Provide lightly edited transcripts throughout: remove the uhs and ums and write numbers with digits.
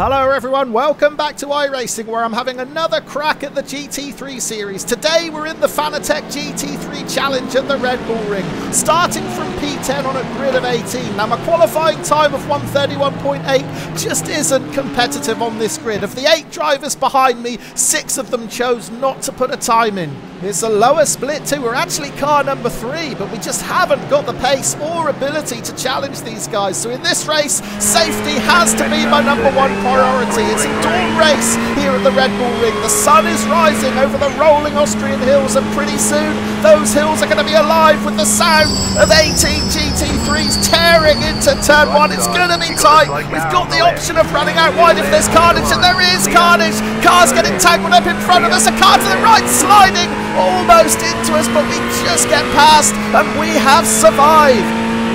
Hello everyone, welcome back to iRacing, where I'm having another crack at the GT3 series. Today we're in the Fanatec GT3 Challenge at the Red Bull Ring, starting from P10 on a grid of 18. Now my qualifying time of 1:31.8 just isn't competitive on this grid. Of the 8 drivers behind me, 6 of them chose not to put a time in. It's a lower split too. We're actually car number 3, but we just haven't got the pace or ability to challenge these guys. So in this race, safety has to be my number 1 priority. It's a dawn race here at the Red Bull Ring. The sun is rising over the rolling Austrian hills, and pretty soon those hills are going to be alive with the sound of 18 GT3s tearing into turn 1. It's going to be tight. We've got the option of running out wide if there's carnage, and there is carnage. Cars getting tangled up in front of us. A car to the right sliding almost into us, but we just get past and we have survived.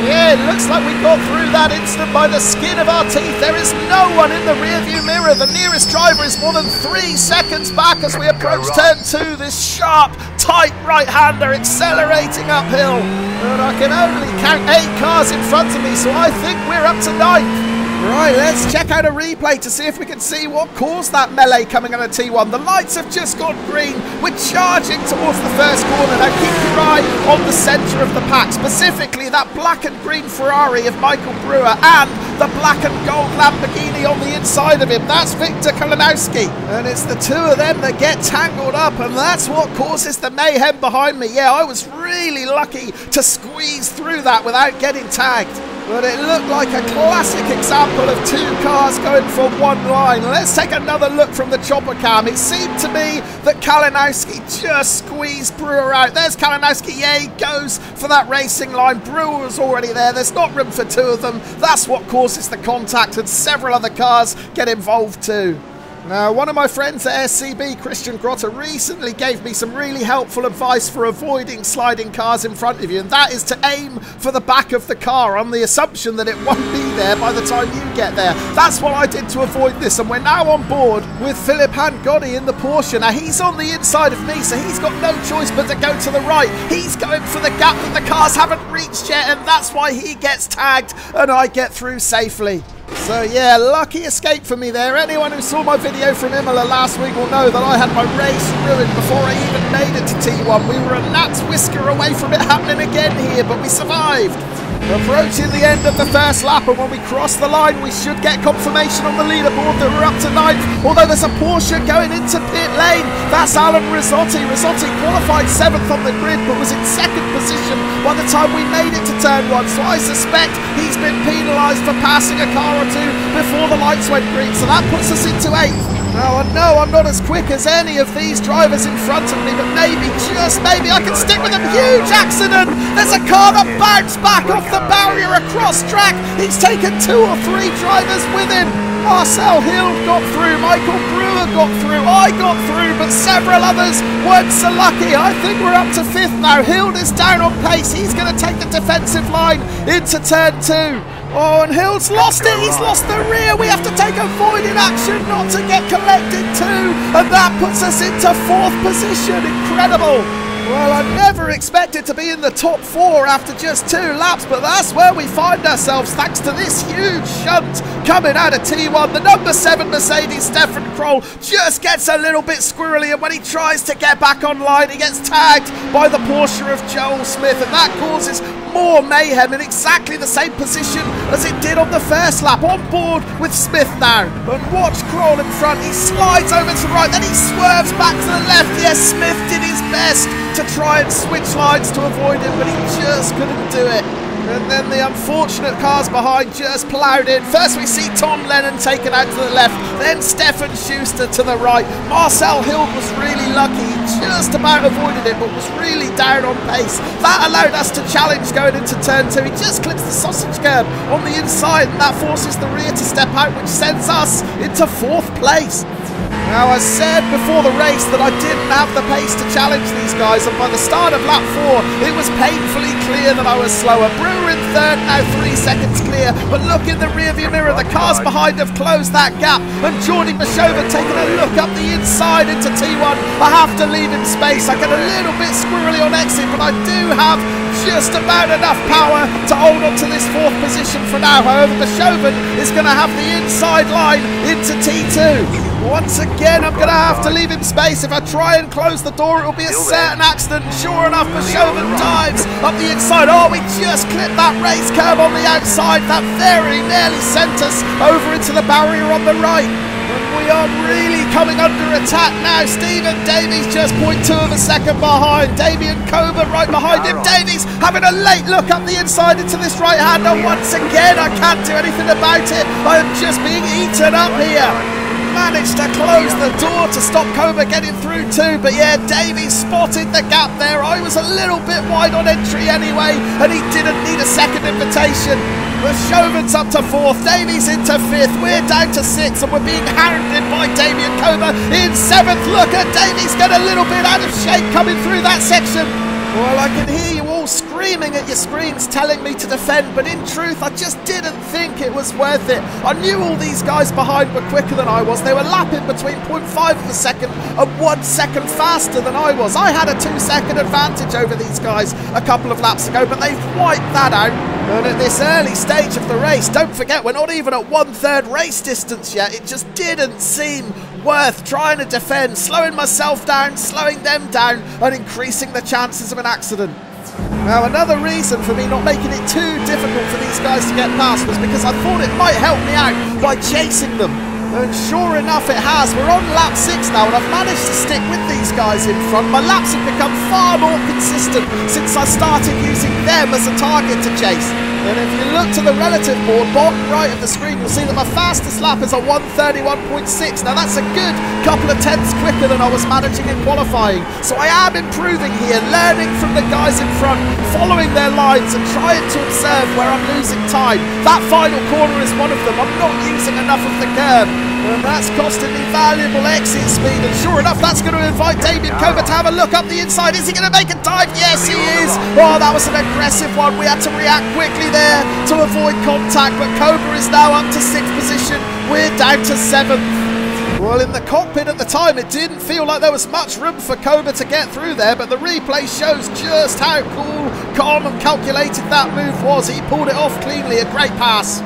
Yeah, it looks like we got through that instant by the skin of our teeth. There is no one in the rearview mirror. The nearest driver is more than 3 seconds back as we approach turn 2. This sharp, tight right-hander accelerating uphill. And I can only count 8 cars in front of me, so I think we're up to 9th. Right, let's check out a replay to see if we can see what caused that melee coming on a T1. The lights have just gone green. We're charging towards the first corner. Now keep your eye on the centre of the pack, specifically that black and green Ferrari of Michael Brewer and the black and gold Lamborghini on the inside of him. That's Victor Kalinowski. And it's the 2 of them that get tangled up, and that's what causes the mayhem behind me. Yeah, I was really lucky to squeeze through that without getting tagged. But it looked like a classic example of 2 cars going for 1 line. Let's take another look from the chopper cam. It seemed to me that Kalinowski just squeezed Brewer out. There's Kalinowski. Yeah, he goes for that racing line. Brewer was already there. There's not room for 2 of them. That's what causes the contact, and several other cars get involved too. Now, one of my friends at SCB, Christian Grotter, recently gave me some really helpful advice for avoiding sliding cars in front of you, and that is to aim for the back of the car on the assumption that it won't be there by the time you get there. That's what I did to avoid this, and we're now on board with Philip Hangotti in the Porsche. Now, he's on the inside of me, so he's got no choice but to go to the right. He's going for the gap that the cars haven't reached yet, and that's why he gets tagged and I get through safely. So yeah, lucky escape for me there. Anyone who saw my video from Imola last week will know that I had my race ruined before I even made it to T1. We were a gnat's whisker away from it happening again here, but we survived. Approaching the end of the first lap, and when we cross the line we should get confirmation on the leaderboard that we're up to 9th, although there's a Porsche going into pit lane. That's Alan Rizzotti. Rizzotti qualified 7th on the grid but was in 2nd position by the time we made it to turn 1, so I suspect he's been penalised for passing a car or 2 before the lights went green, so that puts us into 8th. Now, I know I'm not as quick as any of these drivers in front of me, but maybe, just maybe, I can stick with them. Huge accident! There's a car that bounced back off the barrier across track. He's taken 2 or 3 drivers with him. Marcel Hild got through, Michael Brewer got through, I got through, but several others weren't so lucky. I think we're up to 5th now. Hild is down on pace. He's going to take the defensive line into turn 2. Oh, and Hild's lost it. He's lost the rear. We have to take avoiding action not to get collected too. And that puts us into 4th position. Incredible. Well, I never expected to be in the top 4 after just 2 laps, but that's where we find ourselves thanks to this huge shunt coming out of T1. The number 7 Mercedes, Stefan Kroll, just gets a little bit squirrely, and when he tries to get back online, he gets tagged by the Porsche of Joel Smith, and that causes more mayhem in exactly the same position as it did on the first lap. On board with Smith now, and watch Kroll in front. He slides over to the right, then he swerves back to the left. Yes, Smith did his best to try and switch lines to avoid him, but he just couldn't do it. And then the unfortunate cars behind just ploughed in. First we see Tom Lennon taken out to the left, then Stefan Schuster to the right. Marcel Hild was really lucky, he just about avoided it, but was really down on pace. That allowed us to challenge going into turn 2. He just clips the sausage curb on the inside, and that forces the rear to step out, which sends us into 4th place. Now, I said before the race that I didn't have the pace to challenge these guys, and by the start of lap 4, It was painfully clear that I was slower. Brewer in third, now 3 seconds clear. But look in the rearview mirror, the cars behind have closed that gap. And Jordi Mashova taking a look up the inside into T1. I have to leave him space. I get a little bit squirrely on exit, but I do have just about enough power to hold on to this 4th position for now. However, Mashovan is going to have the inside line into T2. Once again, I'm going to have to leave him space. If I try and close the door, it will be a certain accident. Sure enough, Mashovan dives up the inside. Oh, we just clipped that race curb on the outside. That very nearly sent us over into the barrier on the right. And we are really coming under attack now. Stephen Davies just 0.2 of a second behind. Damien Kober right behind him. Davies having a late look up the inside into this right-hander. Once again, I can't do anything about it. I am just being eaten up here. Managed to close the door to stop Kober getting through too, but yeah, Davies spotted the gap there. I was a little bit wide on entry anyway, and he didn't need a second invitation. Chauvin's up to 4th, Davies into 5th, we're down to 6th, and we're being hounded by Damien Kober in 7th. Look at Davies get a little bit out of shape coming through that section. Well, I can hear you all screaming at your screens telling me to defend, but in truth I just didn't think it was worth it. I knew all these guys behind were quicker than I was. They were lapping between 0.5 of a second and 1 second faster than I was. I had a 2-second advantage over these guys a couple of laps ago, but they've wiped that out. And at this early stage of the race, don't forget we're not even at 1/3 race distance yet. It just didn't seem worth trying to defend, slowing myself down, slowing them down, and increasing the chances of an accident. Now, another reason for me not making it too difficult for these guys to get past was because I thought it might help me out by chasing them. And sure enough it has. We're on lap 6 now, and I've managed to stick with these guys in front. My laps have become far more consistent since I started using them as a target to chase. And if you look to the relative board, bottom right of the screen, you'll see that my fastest lap is a 1:31.6. Now that's a good couple of tenths quicker than I was managing in qualifying. So I am improving here, learning from the guys in front, following their lines and trying to observe where I'm losing time. That final corner is one of them. I'm not using enough of the curb, and that's costing me valuable exit speed. And sure enough, that's going to invite Damien Kober to have a look up the inside. Is he going to make a dive? Yes, he is. Oh, that was an aggressive one. We had to react quickly there to avoid contact, but Kober is now up to 6th position. We're down to 7th. Well, in the cockpit at the time, it didn't feel like there was much room for Kober to get through there, but the replay shows just how cool, calm and calculated that move was. He pulled it off cleanly, a great pass.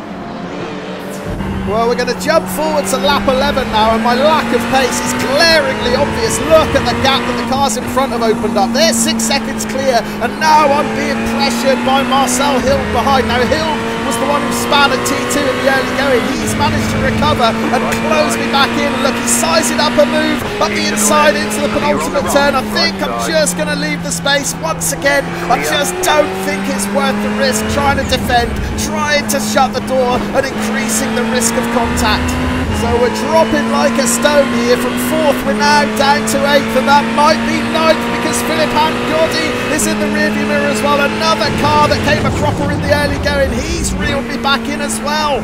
Well, we're going to jump forward to lap 11 now, and my lack of pace is glaringly obvious. Look at the gap that the cars in front have opened up. They're 6 seconds clear, and now I'm being pressured by Marcel Hild behind. Now, Hild was the one who span at T2 in the early going. He's managed to recover and close me back in. Look, he's sizing up a move up the inside into the penultimate turn. I think I'm just going to leave the space once again. I just don't think it's worth the risk trying to defend, trying to shut the door and increasing the risk of contact. So we're dropping like a stone here. From 4th, we're now down to 8th, and that might be 9th because Philippe Gaudy is in the rearview mirror as well. Another car that came a cropper in the early going. He's reeled me back in as well.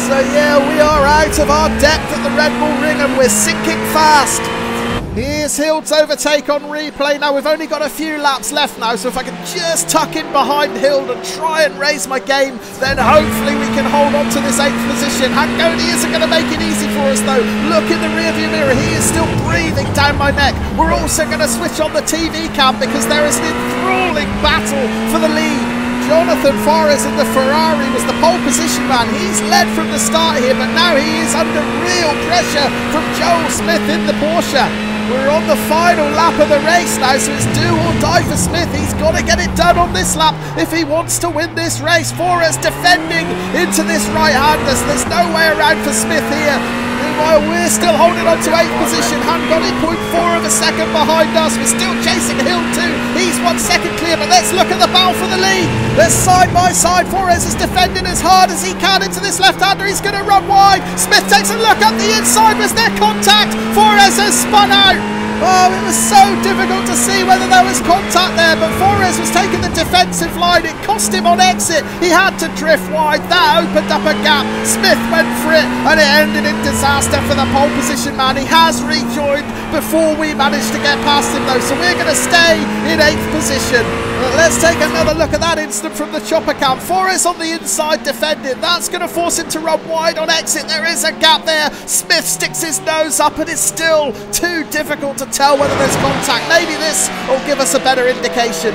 So yeah, we are out of our depth at the Red Bull Ring, and we're sinking fast. Here's Hild's overtake on replay. Now we've only got a few laps left now, so if I can just tuck in behind Hild and try and raise my game, then hopefully we can hold on to this 8th position. Hangoni isn't going to make it easy for us though. Look in the rearview mirror, he is still breathing down my neck. We're also going to switch on the TV cam because there is an enthralling battle for the lead. Jonathan Forres in the Ferrari was the pole position man. He's led from the start here, but now he is under real pressure from Joel Smith in the Porsche. We're on the final lap of the race now, so it's do or die for Smith. He's got to get it done on this lap if he wants to win this race. Forres defending into this right-hander, so there's no way around for Smith here. Meanwhile, we're still holding on to 8th position. Hangoni 0.4 of a second behind us. We're still chasing Hild too. He's 1 second clear, but let's look at the battle for the lead. They're side by side. Forres is defending as hard as he can into this left-hander. He's going to run wide. Smith takes a look up the inside. Was there contact? Forres has spun out. Oh, it was so difficult to see whether there was contact there, but Forres was taking the defensive line. It cost him on exit. He had to drift wide. That opened up a gap. Smith went for it, and it ended in disaster for the pole position man. He has rejoined before we managed to get past him though, so we're going to stay in 8th position. Let's take another look at that incident from the chopper cam. Forres on the inside defending. That's going to force him to run wide on exit. There is a gap there. Smith sticks his nose up and it's still too difficult to tell whether there's contact. Maybe this will give us a better indication.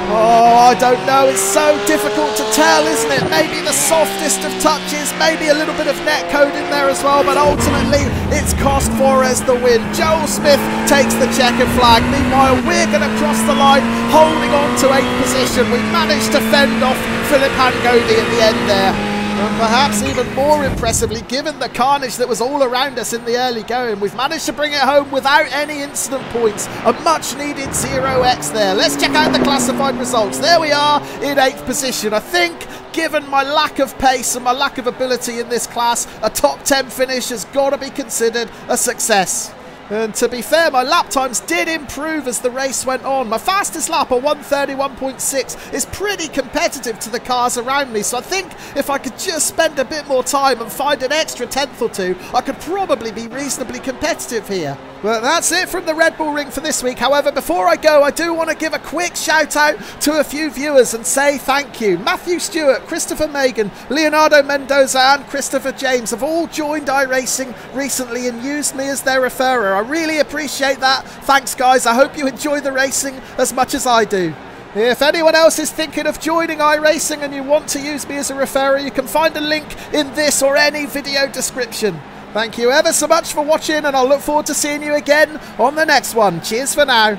Oh, I don't know. It's so difficult to tell, isn't it? Maybe the softest of touches, maybe a little bit of net code in there as well, but ultimately it's cost Forres the win. Joel Smith takes the checkered flag. Meanwhile, we're going to cross the line, holding on to 8th position. We managed to fend off Philip Hangodi at the end there. And perhaps even more impressively, given the carnage that was all around us in the early going, we've managed to bring it home without any incident points. A much needed 0x there. Let's check out the classified results. There we are in 8th position. I think, given my lack of pace and my lack of ability in this class, a top 10 finish has got to be considered a success. And to be fair, my lap times did improve as the race went on. My fastest lap, a 1:31.6, is pretty competitive to the cars around me. So I think if I could just spend a bit more time and find an extra 10th or 2, I could probably be reasonably competitive here. But that's it from the Red Bull Ring for this week. However, before I go, I do want to give a quick shout out to a few viewers and say thank you. Matthew Stewart, Christopher Megan, Leonardo Mendoza and Christopher James have all joined iRacing recently and used me as their referrer. I really appreciate that. Thanks guys. I hope you enjoy the racing as much as I do. If anyone else is thinking of joining iRacing and you want to use me as a referrer, you can find a link in this or any video description. Thank you ever so much for watching, and I'll look forward to seeing you again on the next one. Cheers for now.